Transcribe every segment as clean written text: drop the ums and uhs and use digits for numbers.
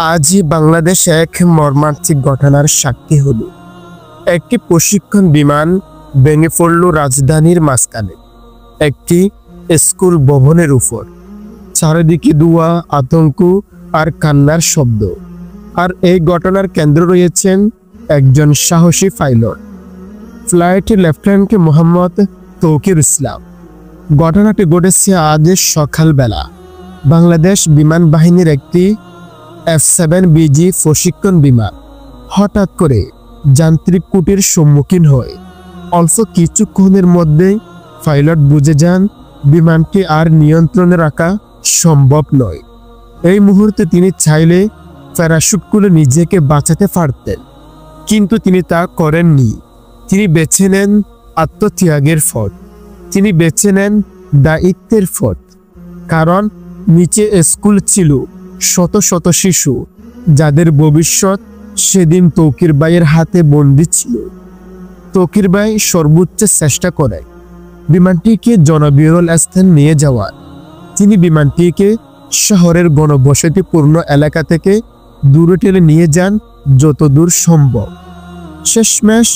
আজই বাংলাদেশ এক মর্মান্তিক ঘটনার সাক্ষী হল। একটি প্রশিক্ষণ বিমান ভেঙে পড়ল রাজধানীর মাঝখানে একটি স্কুল ভবনের উপর। চারিদিকে ধোঁয়া, আতঙ্ক আর কান্নার শব্দ। আর এই ঘটনার কেন্দ্র রয়েছেন একজন সাহসী pilot, flight lieutenant Mohammad Tauqir Islam. ঘটনাটি ঘটেছে আজ সকালবেলা। বাংলাদেশ বিমান বাহিনীর একটি F-7BG প্রশিক্ষণ বিমান হঠাৎ করে যান্ত্রিক ত্রুটির সম্মুখীন হয়। অল্প কিছুক্ষণের মধ্যেই পাইলট বুঝে যান বিমানটি আর নিয়ন্ত্রণে রাখা সম্ভব নয়। এই মুহূর্তে তিনি চাইলে প্যারাশুট খুলে নিজেকে বাঁচাতে পারতেন, কিন্তু তিনি তা করেননি। তিনি বেছে নেন আত্মত্যাগের পথ, তিনি বেছে নেন দায়িত্বের পথ। কারণ নিচে স্কুল ছিল শত শত শিশু, যাদের ভবিষ্যৎ সেদিন তৌকির ভাইয়ের হাতে বন্দী ছিল। তৌকির ভাই সর্বোচ্চ চেষ্টা করে বিমানটিকে জনবিরল স্থান নিয়ে যাওয়ার। তিনি বিমানটিকে শহরের ঘনবসতিপূর্ণ এলাকা থেকে দূরে টেনে নিয়ে যান যতদূর সম্ভব। শেষমেশ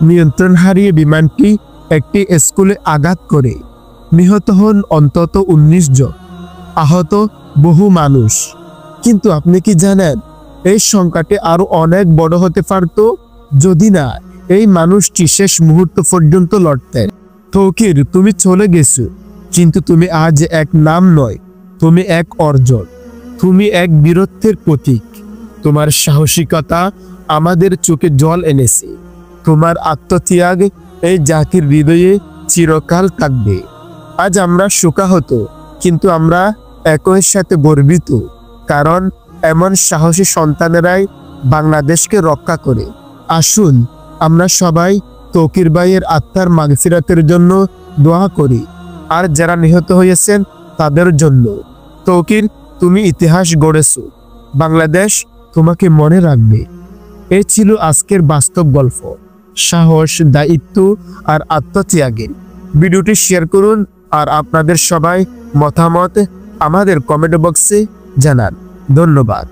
নিয়ন্ত্রণ হারিয়ে বিমানটি একটি স্কুলে আঘাত করে নিহত হন অন্তত 19 জন, আহত বহু মানুষ। কিন্তু আপনি কি জানেন, এই সংখ্যাটি আরো অনেক বড় হতে পারত যদি না এই মানুষটি শেষ মুহূর্ত পর্যন্ত লড়তেন। তৌকির, তুমি চলে গেছো, কিন্তু তুমি আজ এক নাম নয়, তুমি এক অর্জন, তুমি এক বীরত্বের প্রতীক। তোমার সাহসিকতা আমাদের চোখে জল এনেছে, তোমার আত্মত্যাগ এই জাতির হৃদয়ে চিরকাল থাকবে। আজ আমরা শোকাহত, কিন্তু আমরা একই সাথে গর্বিত, কারণ এমন সাহসী সন্তানেরাই বাংলাদেশকে রক্ষা করে। আসুন আমরা সবাই তৌকির ভাইয়ের আত্মার মাগফিরাতের জন্য দোয়া করি, আর যারা নিহত হয়েছেন তাদের জন্য। তৌকির, তুমি ইতিহাস গড়েছো, বাংলাদেশ তোমাকে মনে রাখবে। এই ছিল আজকের বাস্তব গল্প, সাহস, দায়িত্ব আর আত্মত্যাগের। ভিডিওটি শেয়ার করুন আর আপনাদের সবাই মতামত আমাদের কমেন্ট বক্সে জানান। ধন্যবাদ।